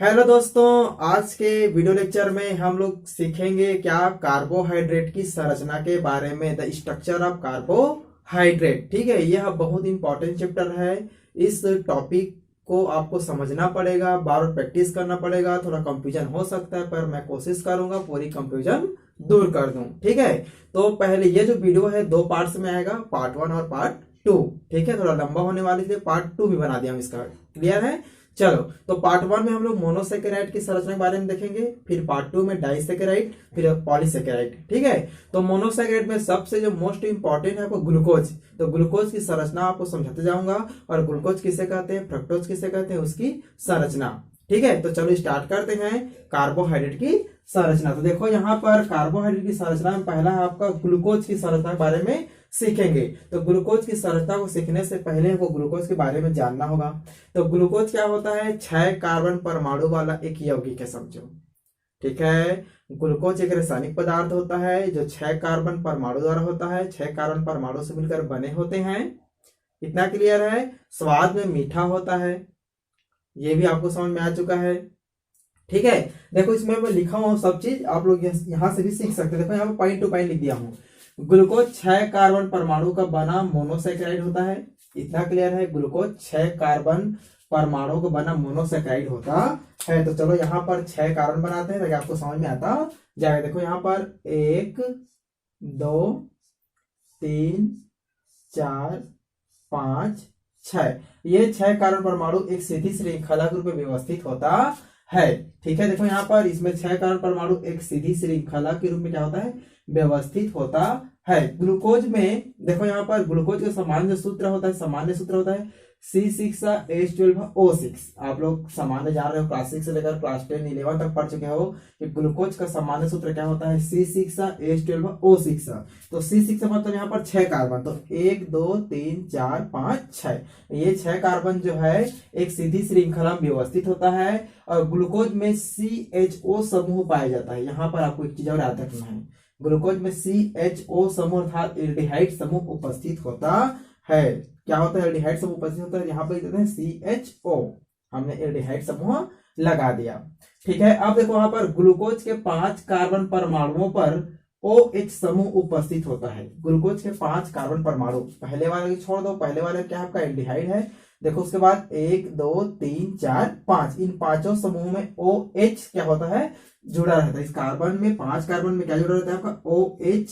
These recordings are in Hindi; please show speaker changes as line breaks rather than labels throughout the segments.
हेलो दोस्तों, आज के वीडियो लेक्चर में हम लोग सीखेंगे क्या कार्बोहाइड्रेट की संरचना के बारे में, द स्ट्रक्चर ऑफ कार्बोहाइड्रेट। ठीक है, यह बहुत इंपॉर्टेंट चैप्टर है। इस टॉपिक को आपको समझना पड़ेगा, बार बार प्रैक्टिस करना पड़ेगा। थोड़ा कंफ्यूजन हो सकता है पर मैं कोशिश करूंगा पूरी कंफ्यूजन दूर कर दूं। ठीक है, तो पहले ये जो वीडियो है दो पार्ट्स में आएगा, पार्ट 1 और पार्ट 2। ठीक है, थोड़ा लंबा होने वाले थे, पार्ट 2 भी बना दिया हम इसका। क्लियर है? चलो, तो पार्ट 1 में हम लोग मोनोसेकेराइड की संरचना के बारे में देखेंगे, फिर पार्ट 2 में डाइसेकेराइड, फिर पॉलीसेकेराइड। ठीक है, तो मोनोसेकेराइड में सबसे जो मोस्ट इंपॉर्टेंट है वो ग्लूकोज। तो ग्लूकोज की संरचना आपको समझाते जाऊंगा, और ग्लूकोज किसे कहते हैं, फ्रक्टोज किसे कहते हैं, उसकी संरचना। ठीक है, तो चलो स्टार्ट करते हैं कार्बोहाइड्रेट की संरचना। तो देखो यहाँ पर कार्बोहाइड्रेट की संरचना में पहला है आपका ग्लूकोज की संरचना के बारे में सीखेंगे। तो ग्लूकोज की संरचना को सीखने से पहले हमको ग्लूकोज के बारे में जानना होगा। तो ग्लूकोज क्या होता है? 6 कार्बन परमाणु वाला एक यौगिक है, समझो। ठीक है, ग्लूकोज एक रासायनिक पदार्थ होता है जो 6 कार्बन परमाणु द्वारा होता है। 6 कार्बन परमाणु से मिलकर बने होते हैं। इतना क्लियर है? स्वाद में मीठा होता है, ये भी आपको समझ में आ चुका है। ठीक है, देखो इसमें मैं लिखा हूं सब चीज, आप लोग यहां से भी सीख सकते हैं। देखो यहाँ पे पॉइंट टू पॉइंट लिख दिया हूं। ग्लूकोज 6 कार्बन परमाणु का बना मोनोसेकेराइड होता है। इतना क्लियर है? ग्लूकोज 6 कार्बन परमाणु का बना मोनोसेकेराइड होता है। तो चलो यहाँ पर 6 कार्बन बनाते हैं ताकि आपको समझ में आता जाएगा। देखो यहाँ पर 1 2 3 4 5 6, ये 6 कार्बन परमाणु एक सीधी श्रृंखला के रूप में व्यवस्थित होता है। ठीक है, देखो यहाँ पर इसमें 6 कार्बन परमाणु एक सीधी श्रृंखला के रूप में क्या होता है, व्यवस्थित होता है। ग्लूकोज में देखो यहाँ पर ग्लूकोज का सामान्य सूत्र होता है, सामान्य सूत्र होता है C6H12O6। आप लोग सामान्य जान रहे हो, क्लास 6 से लेकर क्लास 10 11 तक पढ़ चुके हो कि ग्लूकोज का सामान्य सूत्र क्या होता है, C6H12O6। तो C6 मतलब यहाँ पर 6 कार्बन, तो 1 2 3 4 5 6, ये 6 कार्बन जो है एक सीधी श्रृंखला में व्यवस्थित होता है। और ग्लूकोज में CHO समूह पाया जाता है। यहाँ पर आपको एक चीज और याद रखना है, ग्लूकोज में CHO समूह अर्थात एल्डिहाइड समूह उपस्थित होता है। क्या होता है? एल्डिहाइड समूह उपस्थित होता है। यहाँ पर देते हैं CHO, हमने एल्डिहाइड समूह लगा दिया। ठीक है, अब देखो यहाँ पर ग्लूकोज के 5 कार्बन परमाणुओं पर OH समूह उपस्थित होता है। ग्लूकोज के 5 कार्बन परमाणु, पहले वाले छोड़ दो, पहले वाले क्या आपका एल्डिहाइड है। देखो उसके बाद 1 2 3 4 5, इन पांचों समूह में OH क्या होता है, जुड़ा रहता है। इस कार्बन में 5 कार्बन में क्या जुड़ा रहता है आपका, OH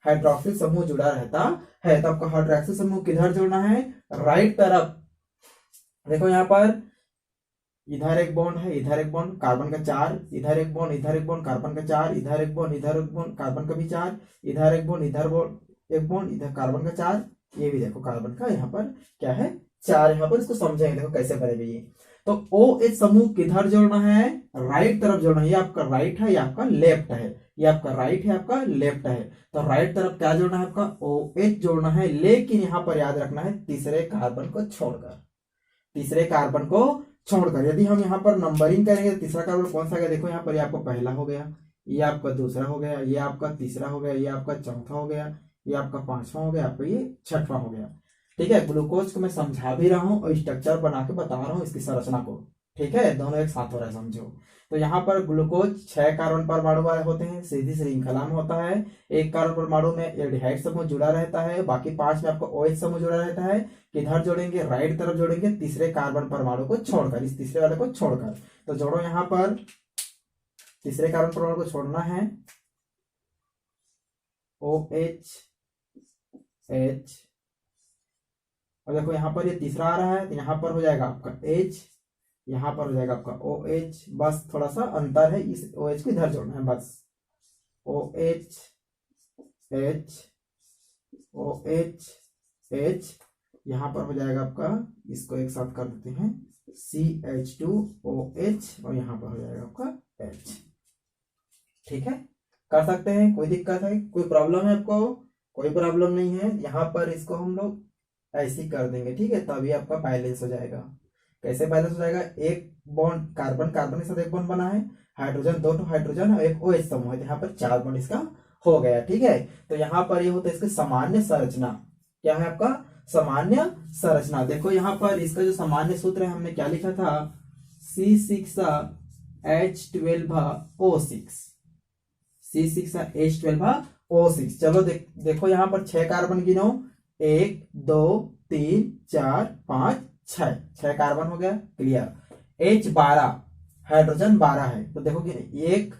हाइड्रोक्सिल समूह जुड़ा रहता है। तो आपका हाइड्रोक्सिल समूह किधर जोड़ना है, राइट तरफ। देखो यहाँ पर इधर एक बॉन्ड है, इधर एक बॉन्ड, कार्बन का 4, इधर एक बॉन्ड, इधर एक बॉन्ड, कार्बन का 4, इधर एक बॉन्ड, इधर एक बॉन्ड, कार्बन का भी 4, इधर एक बॉन्ड, इधर एक बॉन्ड, इधर कार्बन का 4, ये भी देखो कार्बन का यहाँ पर क्या है, 4। यहाँ पर इसको समझेंगे, देखो कैसे बनेगा ये। तो OH समूह किधर जोड़ना है, राइट तरफ जोड़ना है। ये आपका राइट है, ये आपका लेफ्ट है, ये आपका राइट है, आपका लेफ्ट है। तो राइट तरफ क्या जोड़ना है, आपका OH जोड़ना है। लेकिन यहाँ पर याद रखना है तीसरे कार्बन को छोड़कर, तीसरे कार्बन को छोड़कर। यदि हम यहाँ पर नंबरिंग करेंगे तो तीसरा कार्बन कौन सा है, देखो यहाँ पर ये आपका पहला हो गया, ये आपका दूसरा हो गया, ये आपका तीसरा हो गया, ये आपका चौथा हो गया, ये आपका 5वां हो गया, आपका ये 6वां हो गया। ठीक है, ग्लूकोज को मैं समझा भी रहा हूँ और स्ट्रक्चर बना के बता रहा हूँ इसकी संरचना को। ठीक है, दोनों एक साथ हो रहा है, समझो। तो यहाँ पर ग्लूकोज 6 कार्बन परमाणु वाले होते हैं, सीधी श्रृंखला में होता है। एक कार्बन परमाणु में एल्डिहाइड समूह जुड़ा रहता है, बाकी 5 में आपको OH समूह जुड़ा रहता है। किधर जोड़ेंगे, राइट तरफ जोड़ेंगे, तीसरे कार्बन परमाणु को छोड़कर, इस तीसरे वाले को छोड़कर। तो जोड़ो, यहाँ पर तीसरे कार्बन परमाणु को छोड़ना है, OH H, और देखो यहाँ पर ये तीसरा आ रहा है, तो यहाँ पर हो जाएगा आपका H, यहाँ पर हो जाएगा आपका OH। बस थोड़ा सा अंतर है, इस OH को इधर जोड़ना है, बस OH H OH H, यहाँ पर हो जाएगा आपका, इसको एक साथ कर देते हैं, CH2OH, और यहाँ पर हो जाएगा आपका H। ठीक है, कर सकते हैं, कोई दिक्कत है, कोई प्रॉब्लम है आपको? कोई प्रॉब्लम नहीं है। यहाँ पर इसको हम लोग ऐसे ही कर देंगे, ठीक है, तभी आपका बैलेंस हो जाएगा। कैसे बैलेंस हो जाएगा, एक बॉन्ड कार्बन, कार्बन के साथ एक बॉन्ड बना है, हाइड्रोजन, 2 हाइड्रोजन और एक OH समूह है, यहाँ पर 4 बॉन्ड इसका हो गया। ठीक है, तो यहाँ पर ये होता है इसकी सामान्य संरचना। क्या है आपका सामान्य संरचना? देखो यहाँ पर इसका जो सामान्य सूत्र है, हमने क्या लिखा था, C6 H12O6, C6H12O6। चलो देखो यहाँ पर 6 कार्बन गिनो, 1 2 3 4 5 6, 6 कार्बन हो गया, क्लियर। H12 हाइड्रोजन 12 है, तो देखो कि 1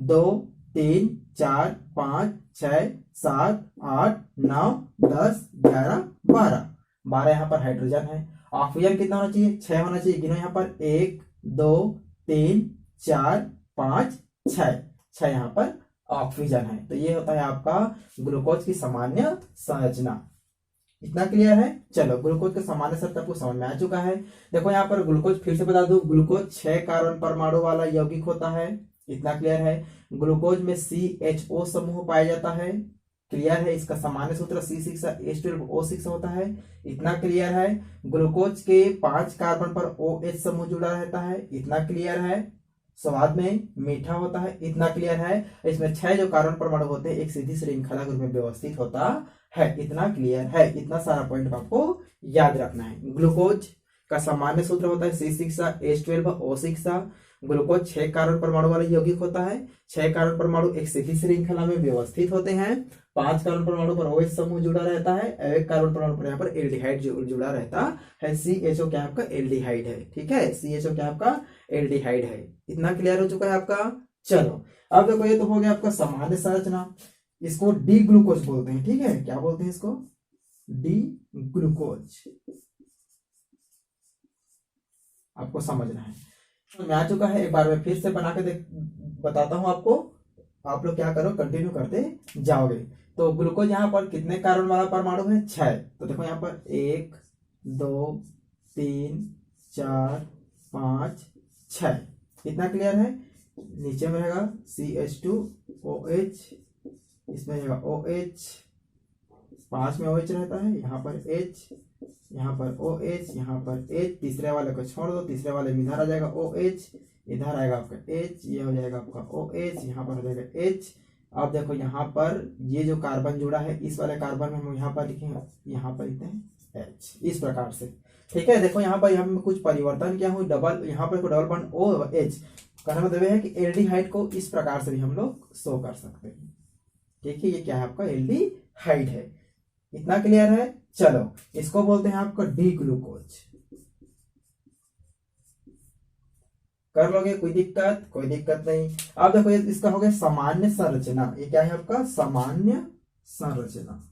2 3 4 5 6 7 8 9 10 11 12, 12 यहाँ पर हाइड्रोजन है। ऑक्सीजन कितना होना चाहिए? 6 होना चाहिए, गिनो यहाँ पर 1 2 3 4 5 6, 6 यहाँ पर ऑक्सीजन है। तो ये होता है आपका ग्लूकोज की सामान्य संरचना। इतना क्लियर है? चलो ग्लूकोज का सामान्य संरचना आपको समझ में आ चुका है। देखो यहाँ पर ग्लूकोज फिर से बता दूं, ग्लूकोज 6 कार्बन परमाणु वाला यौगिक होता है। इतना क्लियर है? ग्लूकोज में CHO समूह पाया जाता है, क्लियर है? इसका सामान्य सूत्र C6H12O6 होता है। इतना क्लियर है? ग्लूकोज के 5 कार्बन पर OH समूह जुड़ा रहता है। इतना क्लियर है? स्वाद में मीठा होता है। इतना क्लियर है? इसमें 6 जो कार्बन परमाणु होते हैं एक सीधी श्रृंखला के रूप में व्यवस्थित होता है। इतना क्लियर है? इतना सारा पॉइंट आपको याद रखना है। ग्लूकोज का सामान्य सूत्र होता है C6H12O6। ग्लूकोज 6 कार्बन परमाणु वाला यौगिक होता है। 6 कार्बन परमाणु एक सीधी श्रृंखला में व्यवस्थित होते हैं। 5 कार्बन परमाणु पर OH समूह जुड़ा रहता है, 1 कार्बन परमाणु पर यहाँ पर एल्डिहाइड जुड़ा रहता है। CHO क्या आपका? एल्डिहाइड है। ठीक है, CHO क्या आपका? एल्डिहाइड है। इतना क्लियर हो चुका है आपका? चलो अब देखो, ये तो हो गया आपका सामान्य संरचना। इसको डी ग्लूकोज बोलते हैं। ठीक है, क्या बोलते हैं इसको? D glucose. आपको समझना है। तो मैं आ चुका है, एक बार मैं फिर से बना के बताता हूं आपको। आप लोग क्या करो, कंटिन्यू करते जाओगे। तो ग्लूकोज यहाँ पर कितने कार्बन वाला परमाणु है? 6। तो देखो यहाँ पर 1 2 3 4 5 6। इतना क्लियर है? नीचे में रहेगा CH2OH, इसमें रहेगा OH, 5 में OH रहता है, यहाँ पर H, यहाँ पर OH, यहाँ पर H। तीसरे वाले को छोड़ दो, तीसरे वाले में इधर आ जाएगा OH, इधर आएगा आपका H, ये हो जाएगा आपका OH, यहाँ पर हो जाएगा H। अब देखो यहाँ पर ये जो कार्बन जुड़ा है, इस वाले कार्बन में हम यहाँ पर लिखेंगे, यहाँ पर लिखते हैं H, इस प्रकार से। ठीक है, देखो यहाँ पर हम कुछ परिवर्तन किया हूँ, डबल यहाँ पर डबल बॉन्ड OH, कहने मतलब है कि एल्डिहाइड को इस प्रकार से भी हम लोग शो कर सकते हैं। ठीक है, ये क्या है आपका? एल्डिहाइड है। इतना क्लियर है? चलो इसको बोलते हैं आपका डी ग्लूकोज। कर लोगे? कोई दिक्कत? कोई दिक्कत नहीं। अब देखो इसका हो गया सामान्य संरचना। ये क्या है आपका? सामान्य संरचना।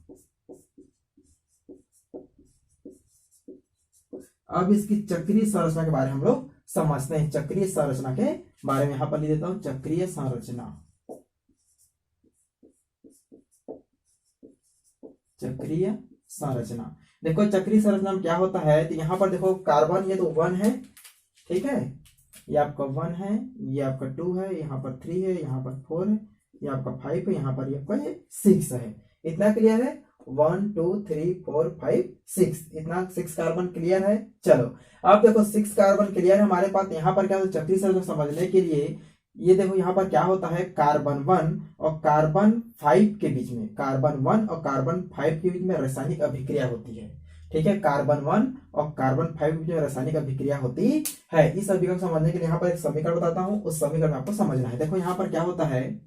अब इसकी चक्रीय संरचना के बारे में हम लोग समझते हैं। चक्रीय संरचना के बारे में यहां पर लिख देता हूं, चक्रीय संरचना। चक्रीय संरचना। देखो चक्रीय संरचना में क्या होता है, तो यहाँ पर देखो कार्बन ये तो 1 है। ठीक है, ये आपका 1 है, ये आपका 2 है, यहाँ पर 3 है, यहाँ पर 4 है, ये आपका 5 है, यहाँ पर ये आपका 6 है। इतना क्लियर है? 1 2 3 4 5 6, इतना 6 कार्बन क्लियर है। चलो अब देखो 6 कार्बन क्लियर है हमारे पास। यहाँ पर क्या होता है, चक्रीय संरचना समझने के लिए ये देखो यहाँ पर क्या होता है, कार्बन 1 और कार्बन 5 के बीच में, कार्बन 1 और कार्बन 5 के बीच में रासायनिक अभिक्रिया होती है। ठीक है, कार्बन 1 और कार्बन 5 के बीच में रासायनिक अभिक्रिया होती है। इस अभिक्रिया को समझने के लिए यहाँ पर एक समीकरण बताता हूँ, उस समीकरण में आपको समझना है। देखो यहाँ पर क्या होता है,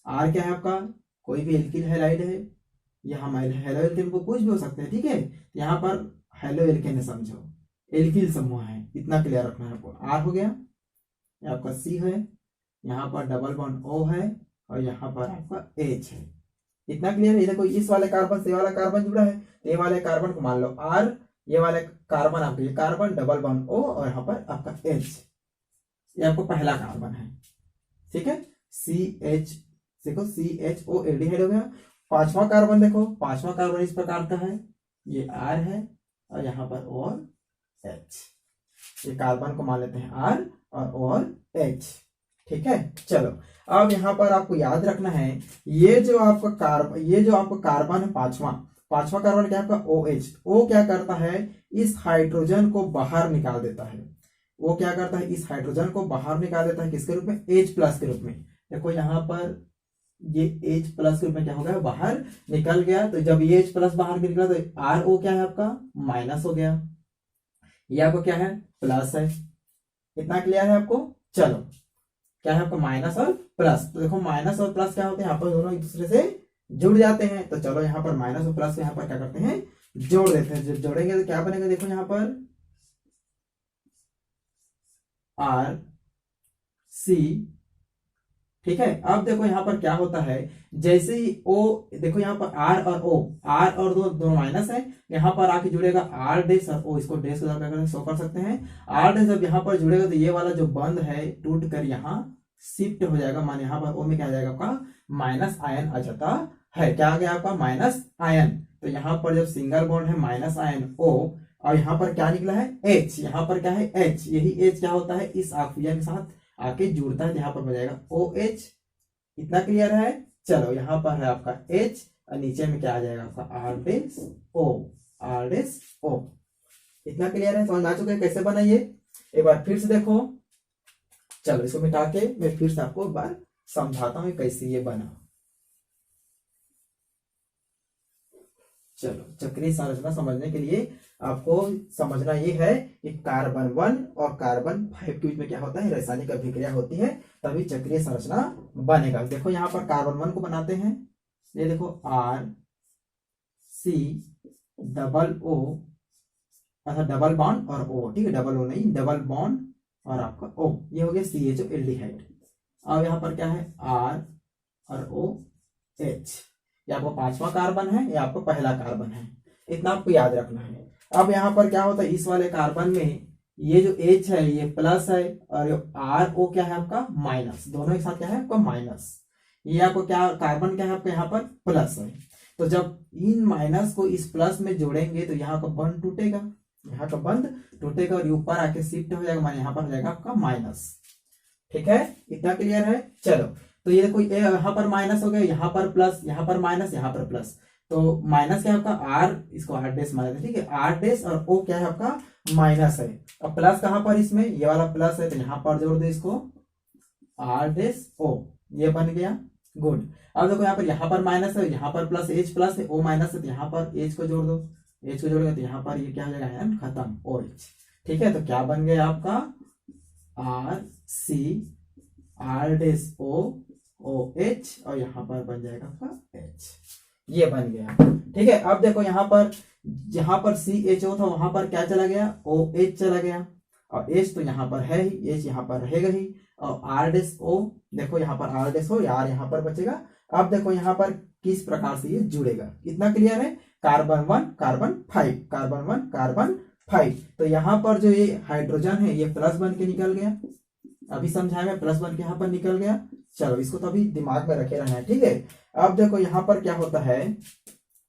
R क्या है आपका? कोई भी एल्किल हैलाइड है, या हम हेलो एल्केन को कुछ भी हो सकते हैं। ठीक है, यहाँ पर हेलो एल्केन है, समझो एल्किल समूह है। इतना क्लियर रखना है आपको। R हो गया, आपका C है, यहाँ पर डबल बॉन्ड O है, और यहाँ पर आपका H है। इतना क्लियर है? देखो इस वाले कार्बन से ये वाला कार्बन जुड़ा है, तो ये वाले कार्बन को मान लो R, ये वाले कार्बन आपके, ये कार्बन डबल बॉन्ड O, और यहाँ पर आपका H, ये आपको पहला कार्बन है। ठीक है, CH, देखो CHO एल्डिहाइड हो गया। 5वां कार्बन देखो, 5वां कार्बन इस प्रकार का है, ये R है, और यहाँ पर O और H। ये कार्बन को मान लेते हैं R और H। ठीक है, चलो अब यहाँ पर आपको याद रखना है, ये जो आपका कार्बन है, 5वां कार्बन क्या है आपका? OH। O क्या करता है, इस हाइड्रोजन को बाहर निकाल देता है। वो क्या करता है, इस हाइड्रोजन को बाहर निकाल देता है, किसके रूप में? H+ के रूप में। देखो यहाँ पर ये H+ के रूप में क्या हो गया, बाहर निकल गया। तो जब ये H+ बाहर निकला तो RO क्या है आपका? माइनस हो गया। ये आपको क्या है? प्लस है। इतना क्लियर है आपको। चलो क्या है आपको माइनस और प्लस, तो देखो माइनस और प्लस क्या होते हैं, यहाँ पर दोनों एक दूसरे से जुड़ जाते हैं। तो चलो यहाँ पर माइनस और प्लस को यहाँ पर क्या करते हैं, जोड़ देते हैं। जब जोड़ेंगे तो क्या बनेगा, देखो यहाँ पर आर सी, ठीक है। अब देखो यहाँ पर क्या होता है, जैसे ही ओ, देखो यहाँ पर आर और ओ, आर और दो दोनों माइनस है, यहाँ पर आके जुड़ेगा आर डैश और ओ, इसको डैश का क्या शो कर सकते हैं, आर डैश जब यहाँ पर जुड़ेगा तो ये वाला जो बंद है टूट कर यहाँ शिफ्ट हो जाएगा, मान यहाँ पर ओ में क्या आ जाएगा आपका माइनस आयन आ जाता है। क्या आ गया आपका माइनस आयन। तो यहाँ पर जब सिंगल बॉन्ड है माइनस आयन ओ, और यहाँ पर क्या निकला है एच, यहाँ पर क्या है एच, यही एच क्या होता है इस ऑक्सीजन के साथ आके जुड़ता है, यहाँ पर बन ओ एच। इतना क्लियर है। चलो यहाँ पर है आपका एच और नीचे में क्या आ जाएगा आपका आर डेस ओ, आर डेस ओ। इतना क्लियर है, समझ में आ चुका है कैसे बना ये। एक बार फिर से देखो, चलो इसको मिटा के मैं फिर से आपको एक बार समझाता हूँ कैसे ये बना। चलो चक्रीय संरचना समझने के लिए आपको समझना ये है कि कार्बन 1 और कार्बन 5 के बीच में क्या होता है, रासायनिक अभिक्रिया होती है, तभी चक्रीय संरचना बनेगा। देखो यहाँ पर कार्बन 1 को बनाते हैं, ये देखो आर सी डबल ओ, अच्छा डबल बॉन्ड और ओ, ठीक है, डबल ओ नहीं डबल बॉन्ड और आपका ओ, ये हो गया सी एच ओ एल्डिहाइड। अब यहाँ पर क्या है आर और ओ एच, ये आपका 5वां कार्बन है, ये आपका पहला कार्बन है, इतना आपको याद रखना है। अब यहाँ पर क्या होता है, इस वाले कार्बन में ये जो H है ये प्लस है और ये आर ओ क्या है आपका माइनस, दोनों एक साथ क्या है आपका माइनस। ये आपको क्या कार्बन क्या है आपका यहाँ पर प्लस है। तो जब इन माइनस को इस प्लस में जोड़ेंगे तो यहाँ का बंध टूटेगा, यहाँ का बंध टूटेगा और ये ऊपर आके शिफ्ट हो जाएगा, माने यहाँ पर हो जाएगा आपका माइनस। ठीक है, इतना क्लियर है। चलो तो ये देखो यहाँ पर माइनस हो गया, यहाँ पर प्लस, यहाँ पर माइनस, यहाँ पर प्लस। तो माइनस क्या है आपका आर, इसको आर डैश माना, ठीक है, आर डैश और ओ क्या है आपका माइनस है। और प्लस कहां पर, इसमें ये वाला प्लस है तो यहाँ पर जोड़ दो इसको आर डैश ओ, ये बन गया। गुड। अब देखो यहाँ पर माइनस है, यहाँ पर प्लस, एच प्लस है, ओ माइनस है, तो यहाँ पर एच को जोड़ दो, एच को जोड़ेगा तो यहाँ पर ये क्या हो जाएगा आयन खत्म, ओ एच। ठीक है, तो क्या बन गया आपका R C R dash O O H और यहाँ पर बन जाएगा आपका एच, ये बन गया। ठीक है, अब देखो यहाँ पर सी एच ओ था, वहां पर क्या चला गया ओ एच चला गया, और एच तो यहाँ पर है ही, एच यहाँ पर रहेगा ही, और आर डैश ओ, देखो यहाँ पर आर डैश ओ, यार यहाँ पर बचेगा। अब देखो यहाँ पर किस प्रकार से ये जुड़ेगा, इतना क्लियर है। कार्बन 1 कार्बन 5, कार्बन 1 कार्बन 5, तो यहाँ पर जो ये हाइड्रोजन है ये प्लस बन के निकल गया, अभी समझाया मैं, प्लस बन के यहाँ पर निकल गया। चलो इसको तो अभी दिमाग में रखे रहना है, ठीक है। अब देखो यहाँ पर क्या होता है,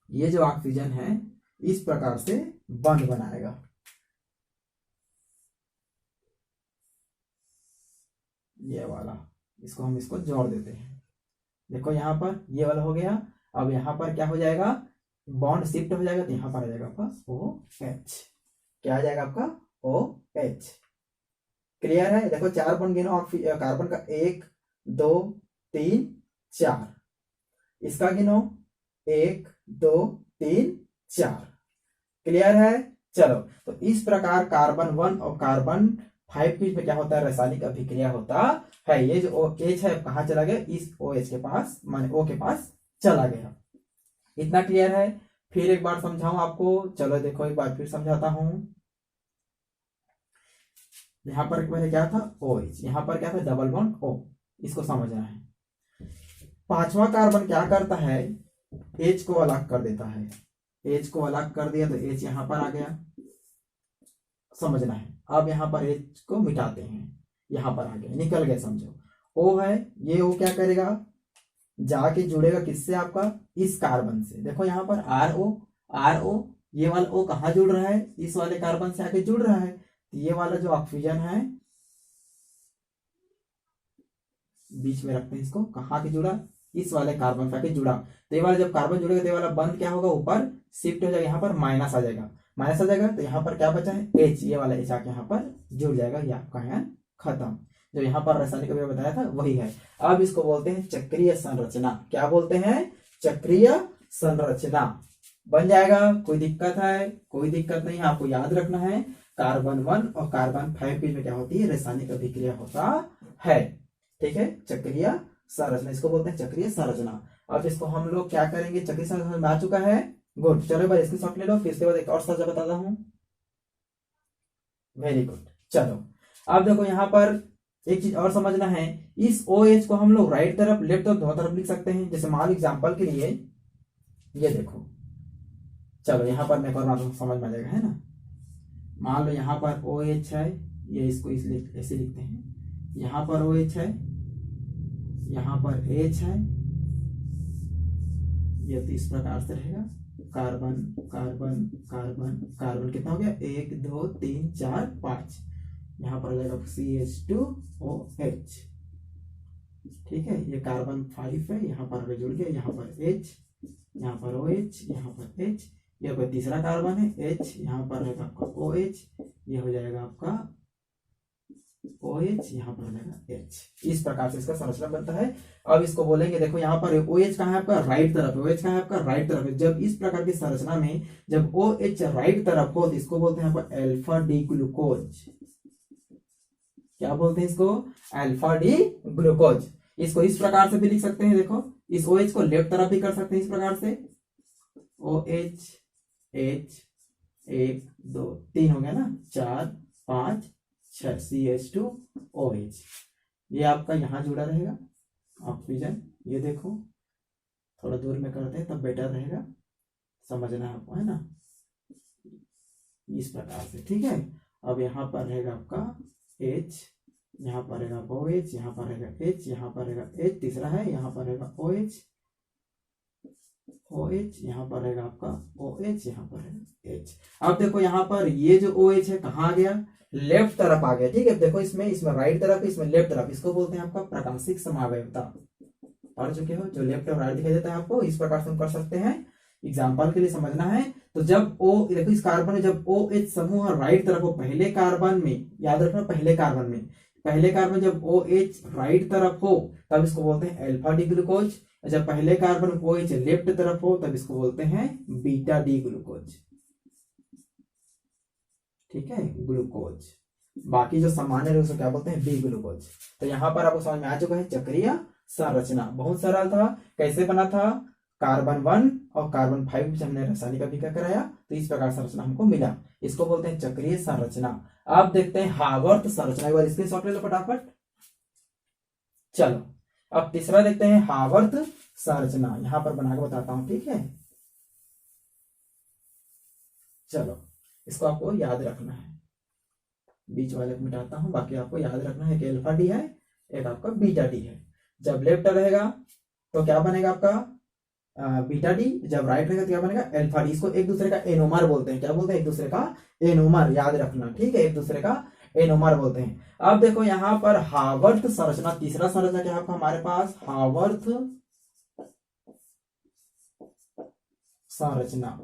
ये जो ऑक्सीजन है इस प्रकार से बंध बनाएगा, ये वाला, इसको हम इसको जोड़ देते हैं। देखो यहाँ पर ये वाला हो गया। अब यहाँ पर क्या हो जाएगा, बॉन्ड शिफ्ट हो जाएगा, तो यहाँ पर आ जाएगा आपका ओ एच, क्या आ जाएगा आपका ओ एच। क्लियर है। देखो 4 बॉन्ड गिनो कार्बन का, 1 2 3 4, इसका गिनो 1 2 3 4। क्लियर है। चलो तो इस प्रकार कार्बन 1 और कार्बन 5 के बीच में क्या होता है, रासायनिक अभिक्रिया होता है। ये जो OH है कहाँ चला गया, इस OH के पास, माने O के पास चला गया। इतना क्लियर है। फिर एक बार समझाऊं आपको, चलो देखो एक बार फिर समझाता हूं। यहाँ पर पहले क्या था OH, यहाँ पर क्या था डबल बॉन्ड O, इसको समझना है। 5वां कार्बन क्या करता है, H को अलग कर देता है, H को अलग कर दिया तो H यहाँ पर आ गया, समझना है। अब यहाँ पर H को मिटाते हैं, यहाँ पर आ गया, निकल गया समझो। O है, ये O क्या करेगा, जाके जुड़ेगा किससे, आपका इस कार्बन से। देखो यहाँ पर RO, ये वाला O कहाँ जुड़ रहा है, इस वाले कार्बन से आके जुड़ रहा है। ये वाला जो ऑक्सीजन है बीच में रखते हैं, इसको कहाँ के जुड़ा, इस वाले कार्बन पे आके जुड़ा। तो ये वाला जब कार्बन जुड़ेगा तो ये वाला बंद क्या होगा, ऊपर शिफ्ट हो जाएगा, यहाँ पर माइनस आ जाएगा, माइनस आ जाएगा तो यहाँ पर क्या बचा है H, ये वाला H आके यहाँ पर जुड़ जाएगा, ये आपका आयन खत्म। जो यहाँ पर रासायनिक अभिक्रिया बताया था वही है। अब इसको बोलते हैं चक्रीय संरचना। क्या बोलते हैं, चक्रीय संरचना बन जाएगा। कोई दिक्कत है, कोई दिक्कत नहीं है, आपको याद रखना है कार्बन 1 और कार्बन 5 के बीच में क्या होती है, रासायनिक अभिक्रिया होता है। ठीक है, चक्रीय संरचना, इसको बोलते हैं चक्रीय संरचना। अब इसको हम लोग क्या करेंगे, चक्रीय संरचना में आ चुका है। गुड, चलो भाई इसकी शॉट ले लो, फिर इसके बाद एक और संरचना बताता हूं। Very good. चलो अब देखो यहाँ पर एक चीज और समझना है, इस OH को हम लोग राइट तरफ, लेफ्ट तरफ, दोनों तरफ लिख सकते हैं। जैसे मान लो एग्जाम्पल के लिए ये देखो, चलो यहाँ पर मैं एक और बात समझ में आ जाएगा, है ना। मान लो यहाँ पर OH है, ये इसको इसलिए ऐसे लिखते हैं, यहाँ पर OH है, यहाँ पर H है, ये तो इस प्रकार से रहेगा, कार्बन कार्बन कार्बन कार्बन, कितना हो गया, 1 2 3 4 5, यहाँ पर हो जाएगा CH2OH। ठीक है, ये कार्बन 5 है, यहाँ पर जुड़ गया, यहाँ पर H, यहाँ पर OH, यहाँ पर H, ये कोई तीसरा कार्बन है H, यहाँ पर रहेगा आपका OH, ये हो जाएगा आपका OH, यहाँ पर हो जाएगा H। इस प्रकार से इसका संरचना बनता है। अब इसको बोलेंगे, देखो यहाँ पर OH कहाँ है आपका, राइट तरफ है, OH कहाँ है आपका, राइट तरफ है। जब इस प्रकार की संरचना में जब OH राइट तरफ हो तो इसको बोलते हैं यहाँ पर अल्फा डी ग्लूकोज। क्या बोलते हैं इसको, अल्फा डी ग्लूकोज। इसको इस प्रकार से भी लिख सकते हैं, देखो इस OH को लेफ्ट तरफ भी कर सकते हैं इस प्रकार से, OH H 1 2 3 हो गया ना, 4 5 6 CH2OH। ये आपका यहाँ जुड़ा रहेगा ऑक्सीजन। ये देखो थोड़ा दूर में करते हैं तब बेटर रहेगा, समझना है आपको, है ना, इस प्रकार से। ठीक है, अब यहाँ पर रहेगा आपका H, यहाँ पर रहेगा OH, यहाँ पर रहेगा H, यहाँ पर रहेगा H तीसरा है, यहाँ पर रहेगा OH यहाँ पर रहेगा आपका OH, यहाँ पर रहेगा H। अब देखो यहाँ पर ये जो OH है कहाँ आ गया, लेफ्ट तरफ आ गया। ठीक है, देखो इसमें राइट तरफ, इसमें लेफ्ट तरफ, इसको बोलते हैं आपका प्राकाशिक समावयवता। पढ़ चुके हो, जो लेफ्ट और राइट दिखाई देता है आपको, इस प्रकार से हम कर सकते हैं। एग्जाम्पल के लिए समझना है, तो जब देखो इस कार्बन में जब OH समूह राइट तरफ हो, पहले कार्बन में, याद रखना पहले कार्बन जब OH राइट तरफ हो तब इसको बोलते हैं अल्फा डी ग्लूकोज। जब पहले कार्बन OH लेफ्ट तरफ हो तब इसको बोलते हैं बीटा डी ग्लूकोज। ठीक है, ग्लूकोज। बाकी जो सामान्य है उसको क्या बोलते हैं, बी ग्लूकोज। तो यहाँ पर आपको समझ में आ चुका है चक्रीय संरचना। बहुत सरल था। कैसे बना था, कार्बन 1 और कार्बन 5 से हमने रासायनिक अभिक्रिया कराया तो इस प्रकार संरचना हमको मिला। इसको बोलते हैं चक्रीय संरचना। अब देखते हैं हावर्त संरचना, एक बार स्क्रीनशॉट ले लो फटाफट। चलो अब तीसरा देखते हैं हावर्त संरचना, यहां पर बना के बताता हूं। ठीक है, चलो इसको आपको याद रखना है, बीच वाले को मिटाता हूं, बाकी आपको याद रखना है कि अल्फा डी है, एक आपका बीटा डी है। जब लेफ्ट रहेगा तो क्या बनेगा आपका बीटा डी, जब राइट रहेगा तो क्या बनेगा अल्फा डी। इसको एक दूसरे का एनोमर बोलते हैं। क्या बोलते हैं, एक दूसरे का एनोमर, याद रखना। ठीक है, एक दूसरे का एनोमर बोलते हैं। अब देखो यहाँ पर हावर्त संरचना, तीसरा संरचना क्या है आपका हमारे पास, हावर्त संरचना।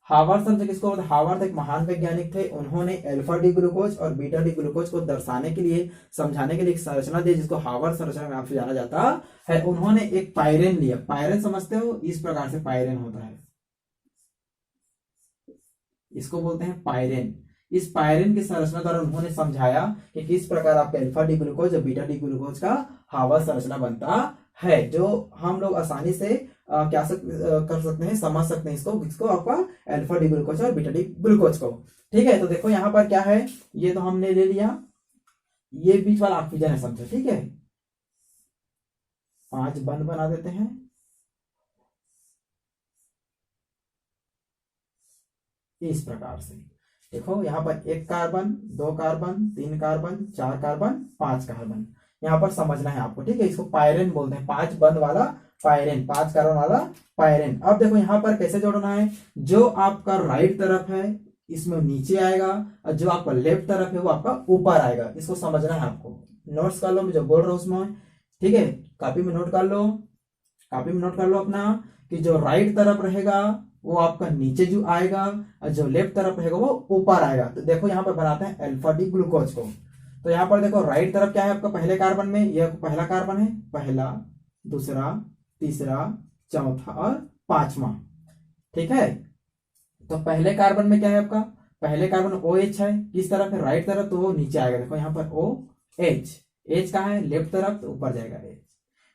हावर्त संरचना किसको बोलते हैं, हावर्त एक महान वैज्ञानिक थे, उन्होंने अल्फा डी ग्लूकोज और बीटा डी ग्लूकोज को दर्शाने के लिए, समझाने के लिए एक संरचना दी जिसको हावर्त संरचना में आपसे जाना जाता है। उन्होंने एक पायरेन लिया, पायरेन समझते हो, इस प्रकार से पायरेन होता है, इसको बोलते हैं पायरेन। इस पायरेन की संरचना द्वारा उन्होंने समझाया कि किस प्रकार आपका अल्फा डी ग्लूकोज और बीटा डी ग्लूकोज का हावर्त संरचना बनता है, जो हम लोग आसानी से कर सकते हैं, समझ सकते हैं इसको आपका अल्फा डी ग्लूकोज और बीटा डी ग्लूकोज को। ठीक है, तो देखो यहाँ पर क्या है, ये तो हमने ले लिया, ये बीच वाला ऑक्सीजन है समझो। ठीक है, 5 बंद बना देते हैं। इस प्रकार से देखो यहाँ पर 1 carbon 2 carbon 3 carbon 4 carbon 5 carbon, यहाँ पर समझना है आपको। ठीक है, इसको पायरेन बोलते हैं, 5 बंद वाला पायरेन, 5 कार्बन वाला पायरेन। अब देखो यहाँ पर कैसे जोड़ना है, जो आपका राइट तरफ है इसमें नीचे आएगा और जो आपका लेफ्ट तरफ है वो आपका ऊपर आएगा। इसको समझना है आपको, नोट्स कर लो, मैं जो बोल रहा हूँ उसमें। ठीक है, कॉपी में नोट कर लो अपना, कि जो राइट तरफ रहेगा वो आपका नीचे जो आएगा और जो लेफ्ट तरफ रहेगा वो ऊपर आएगा। तो देखो यहाँ पर बनाते हैं अल्फा डी ग्लूकोज को। तो यहाँ पर देखो राइट तरफ क्या है आपका, पहले कार्बन में यह पहला कार्बन है, पहला, दूसरा, तीसरा, चौथा और 5वां। ठीक है, तो पहले कार्बन में क्या है आपका, पहले कार्बन ओ एच है, किस तरफ है, राइट तरफ, तो वो नीचे आएगा। देखो यहाँ पर ओ एच, एच कहाँ है, लेफ्ट तरफ, तो ऊपर जाएगा एच।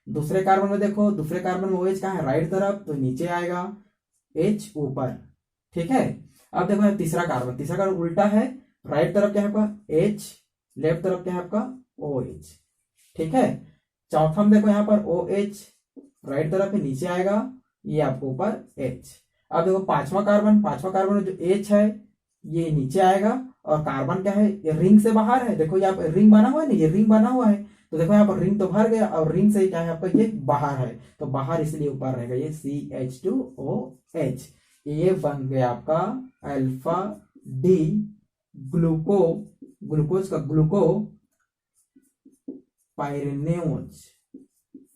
दूसरे कार्बन में देखो, दूसरे कार्बन में ओ एच कहाँ है, राइट तरफ, तो नीचे आएगा, एच ऊपर। ठीक है, अब देखो यहाँ तीसरा कार्बन, तीसरा कार्बन उल्टा है, राइट तरफ क्या है आपका एच, लेफ्ट तरफ क्या है आपका ओ एच। ठीक है, चौथा में देखो यहाँ पर ओ एच राइट तरफ है, नीचे आएगा, ये आपको ऊपर एच। अब देखो पांचवा कार्बन, पांचवा कार्बन में जो एच है ये नीचे आएगा, और कार्बन क्या है, ये रिंग से बाहर है। देखो यहाँ पर रिंग बना हुआ है ना, ये रिंग बना हुआ है, तो देखो यहाँ पर रिंग तो भर गया, और रिंग से क्या है आपका ये बाहर है, तो बाहर इसलिए ऊपर रहेगा ये CH2OH। ये बन गया आपका अल्फा डी ग्लूको, ग्लूकोज का ग्लूको पाइरेनोज।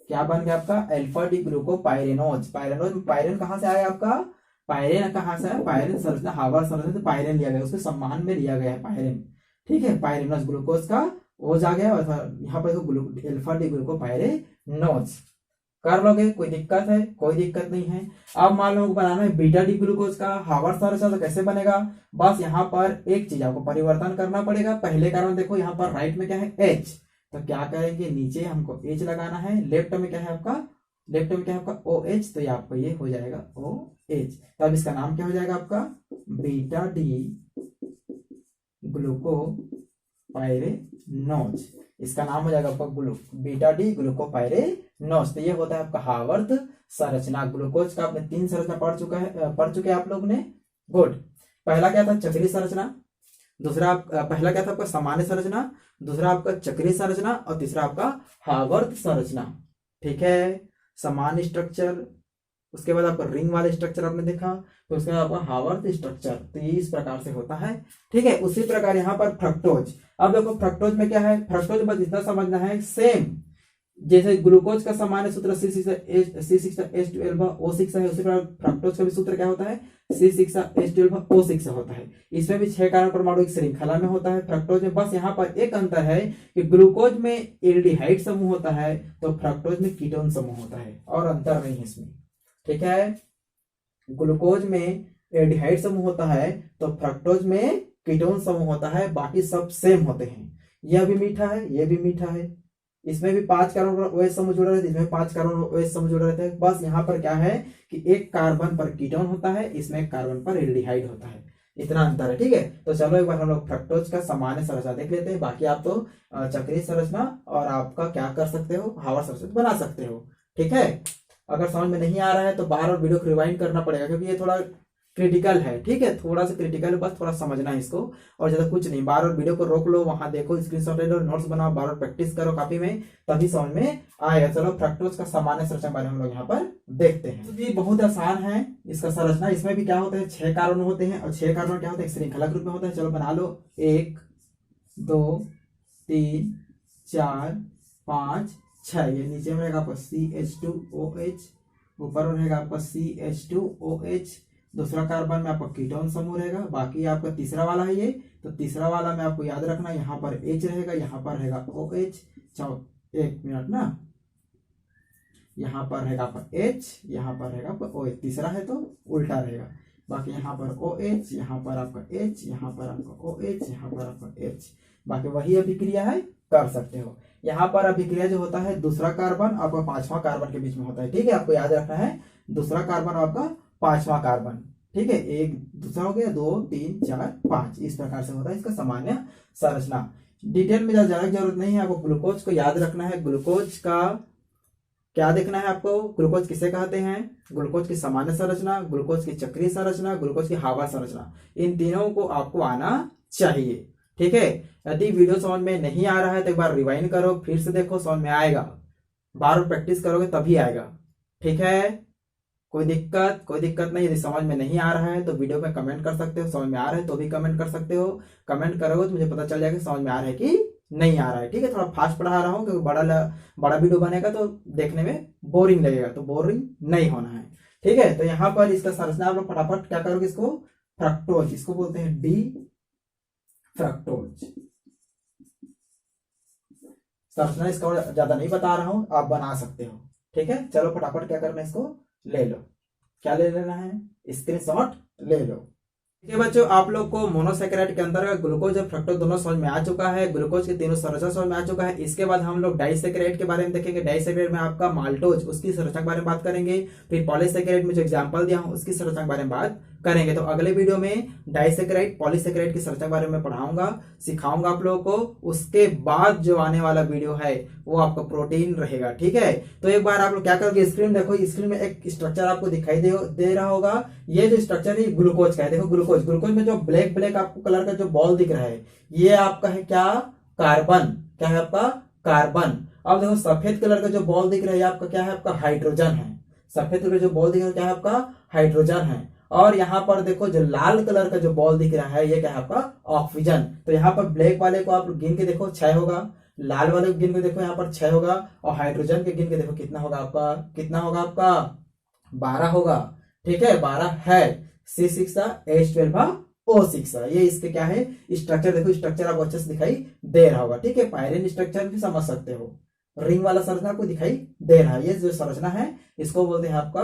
क्या बन गया आपका अल्फा डी ग्लूको पाइरेनोज। पाइरेनोज, पाइरेन कहां से आया आपका, पायरेन कहां से है, पायरेन संरचना, हार्वर्ड संरचना से पायरेन लिया गया, उसके सम्मान में लिया गया है पायरेन। ठीक है, पायरेनोज ग्लूकोज का ओज आ गया, और यहाँ पर अल्फा डी ग्लूको पायरेनोज। कर लोगे, कोई दिक्कत है, कोई दिक्कत नहीं है। अब मान लो बनाना है बीटा डी ग्लूकोज का हार्वर्ड संरचना, तो कैसे बनेगा, बस यहाँ पर एक चीज आपको परिवर्तन करना पड़ेगा। पहले कारण देखो यहाँ पर राइट में क्या है एच, तो क्या करेंगे, नीचे हमको एच लगाना है, लेफ्ट में क्या है आपका, लेफ्ट में क्या है आपका ओ एच, तो ये आपको ये हो जाएगा ओ एच। तो अब इसका नाम क्या हो जाएगा आपका बीटा डी ग्लूको पायरेनोज। इसका नाम हो जाएगा आपका बीटा डी ग्लूको पायरेनोज। तो ये होता है आपका हार्वर्ड संरचना। ग्लूकोज का आपने 3 संरचना पढ़ चुके हैं आप लोग ने। गुड। पहला क्या था, चक्रीय संरचना, दूसरा पहला क्या था आपका सामान्य संरचना, दूसरा आपका चक्रीय संरचना, और तीसरा आपका हार्वर्ड संरचना। ठीक है, सामान्य स्ट्रक्चर, उसके बाद आपका रिंग वाला स्ट्रक्चर आपने देखा, तो उसके बाद आपका हार्वर्ड स्ट्रक्चर। तो ये इस प्रकार से होता है। ठीक है, उसी प्रकार यहाँ पर फ्रक्टोज। अब देखो फ्रक्टोज में क्या है, फ्रक्टोज बस इतना समझना है, सेम जैसे ग्लूकोज का सामान्य सूत्र C6H12O6 है, उसी प्रकार फ्रक्टोज का भी सूत्र क्या होता है, C6H12O6 होता है। इसमें भी 6 कार्बन परमाणु एक श्रृंखला में होता है फ्रक्टोज में। बस यहाँ पर एक अंतर है कि ग्लूकोज में एल्डिहाइड समूह होता है, तो फ्रक्टोज में कीटोन समूह होता है, और अंतर नहीं है इसमें। ठीक है, ग्लूकोज में एल्डिहाइड समूह होता है, तो फ्रक्टोज में कीटोन समूह होता है, बाकी सब सेम होते हैं। यह भी मीठा है, यह भी मीठा है, इसमें भी 5 कार्बन OH समूह जुड़ा रहता है, इसमें 5 कार्बन OH समूह जुड़ा रहता है। बस यहाँ पर क्या है कि एक कार्बन पर कीटोन होता है, इसमें एक कार्बन पर एल्डिहाइड होता है, इतना अंतर है। ठीक है, तो चलो एक बार हम लोग फ्रक्टोज का सामान्य संरचना देख लेते हैं। बाकी आप तो चक्रीय संरचना और आपका क्या कर सकते हो, हार्वर्ड संरचना बना सकते हो। ठीक है, अगर समझ में नहीं आ रहा है तो बार बार वीडियो को रिवाइंड करना पड़ेगा, क्योंकि ये थोड़ा क्रिटिकल है। ठीक है, थोड़ा सा क्रिटिकल है, बस थोड़ा समझना है इसको, और ज्यादा कुछ नहीं। बार बार वीडियो को रोक लो, वहां देखो, स्क्रीनशॉट ले लो, नोट्स बनाओ, बार बार प्रैक्टिस करो कॉपी में, तभी समझ में आएगा। चलो फ्रक्टोज का सामान्य संरचना बारे हम लोग यहाँ पर देखते हैं। तो ये बहुत आसान है इसका संरचना। इसमें भी क्या होता है, 6 कार्बन होते हैं, और 6 कार्बन क्या होता है, श्रृंखला के रूप में होता है। चलो बना लो, 1 2 3 4 5 6। ये नीचे में रहेगा आपका CH2OH, ऊपर रहेगा आपका CH2OH। दूसरा कार्बन में आपका कीटोन समूह रहेगा। बाकी आपका तीसरा वाला है ये, तो तीसरा वाला में आपको याद रखना, यहाँ पर H रहेगा, यहाँ पर रहेगा OH। 1 मिनट ना, यहाँ पर रहेगा आपका H, यहाँ पर रहेगा आपका OH। तीसरा है तो उल्टा रहेगा। बाकी यहाँ पर OH, यहाँ पर आपका H, यहाँ पर आपका OH, यहाँ पर आपका H। बाकी वही अभिक्रिया है, कर सकते हो। यहाँ पर अभिक्रिया जो होता है, दूसरा कार्बन आपका 5वां कार्बन के बीच में होता है। ठीक है, आपको याद रखना है, दूसरा कार्बन आपका 5वां कार्बन। ठीक है, एक दूसरा हो गया, 2 3 4 5, इस प्रकार से होता है इसका सामान्य संरचना। डिटेल में जाने की जरूरत नहीं है, आपको ग्लूकोज को याद रखना है। ग्लूकोज का क्या देखना है आपको, ग्लूकोज किसे कहते हैं, ग्लूकोज की सामान्य संरचना, ग्लूकोज की चक्रीय संरचना, ग्लूकोज की हार्वर्ड संरचना, इन तीनों को आपको आना चाहिए। ठीक है, यदि वीडियो समझ में नहीं आ रहा है तो एक बार रिवाइंड करो, फिर से देखो, समझ में आएगा। बार बार प्रैक्टिस करोगे तभी आएगा। ठीक है, कोई दिक्कत नहीं। यदि समझ में नहीं आ रहा है तो वीडियो में कमेंट कर सकते हो, समझ में आ रहा है तो भी कमेंट कर सकते हो। कमेंट करोगे तो मुझे पता चल जाएगा समझ में आ रहा है कि नहीं आ रहा है। ठीक है, थोड़ा फास्ट पढ़ा रहा हूँ, क्योंकि बड़ा वीडियो बनेगा तो देखने में बोरिंग लगेगा, तो बोरिंग नहीं होना है। ठीक है, तो यहाँ पर इसका संरचना आप लोग फटाफट क्या करोगे, इसको फ्रक्टोज, इसको बोलते हैं डी फ्रक्टोज। संरचना इसका ज्यादा नहीं बता रहा हूं, आप बना सकते हो। ठीक है, चलो फटाफट क्या करना है, इसको ले लो। क्या ले लेना है, स्क्रीनशॉट ले लो। देखिए बच्चों, आप लोग को मोनोसेकेराइड के अंदर ग्लूकोज और फ्रक्टोज दोनों समझ में आ चुका है, ग्लूकोज के तीनों संरचना समझ में आ चुका है। इसके बाद हम लोग डाइसेकेराइड के बारे में देखेंगे। डाइसेकेराइड में आपका माल्टोज, उसकी संरचना के बारे में बात करेंगे। फिर पॉलीसेकेराइड में जो एग्जांपल दिया हूं उसकी संरचना के बारे में बात करेंगे। तो अगले वीडियो में डाइसेकेराइड पॉलीसेकेराइड की संरचना के बारे में पढ़ाऊंगा, सिखाऊंगा आप लोगों को। उसके बाद जो आने वाला वीडियो है वो आपका प्रोटीन रहेगा, ठीक है। तो एक बार आप लोग क्या करोगे, स्क्रीन देखो, स्क्रीन में एक स्ट्रक्चर आपको दिखाई दे रहा होगा। ये जो स्ट्रक्चर है ग्लूकोज का है। देखो ग्लूकोज, ग्लूकोज में जो ब्लैक ब्लैक आपको कलर का जो बॉल दिख रहा है ये आपका है क्या, कार्बन। क्या है आपका, कार्बन। अब देखो सफेद कलर का जो बॉल दिख रहा है आपका क्या है, आपका हाइड्रोजन है। सफेद कलर का जो बॉल दिख रहा है क्या है, आपका हाइड्रोजन है। और यहाँ पर देखो जो लाल कलर का जो बॉल दिख रहा है ये क्या है, आपका ऑक्सीजन। तो यहाँ पर ब्लैक वाले को आप गिन के देखो 6 होगा, लाल वाले को गिन के देखो यहाँ पर 6 होगा, और हाइड्रोजन के गिन के देखो कितना होगा आपका, कितना होगा आपका 12 होगा, ठीक है, 12 है। C6H12O6, ये इसके क्या है स्ट्रक्चर। देखो स्ट्रक्चर आपको अच्छे से दिखाई दे रहा होगा, ठीक है। पायरिन स्ट्रक्चर भी समझ सकते हो, रिंग वाला संरचना आपको दिखाई दे रहा है। ये जो संरचना है इसको बोलते हैं आपका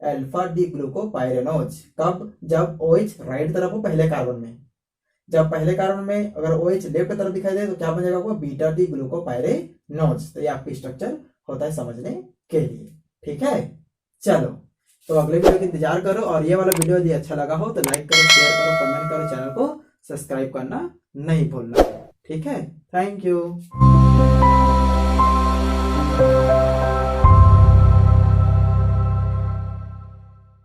अल्फा डी ग्लूकोपाइरेनोज। कब, जब OH राइट तरफ हो पहले कार्बन में। जब पहले कार्बन में अगर OH लेफ्ट तरफ दिखाई दे तो क्या बन जाएगा आपको, बीटा डी ग्लूकोपाइरेनोज। तो ये आपकी स्ट्रक्चर होता है समझने के लिए, ठीक है। चलो, तो अगले वीडियो का इंतजार करो, और ये वाला वीडियो यदि अच्छा लगा हो तो लाइक करो, शेयर करो, कमेंट करो, चैनल को सब्सक्राइब करना नहीं भूलना, ठीक है। Thank you.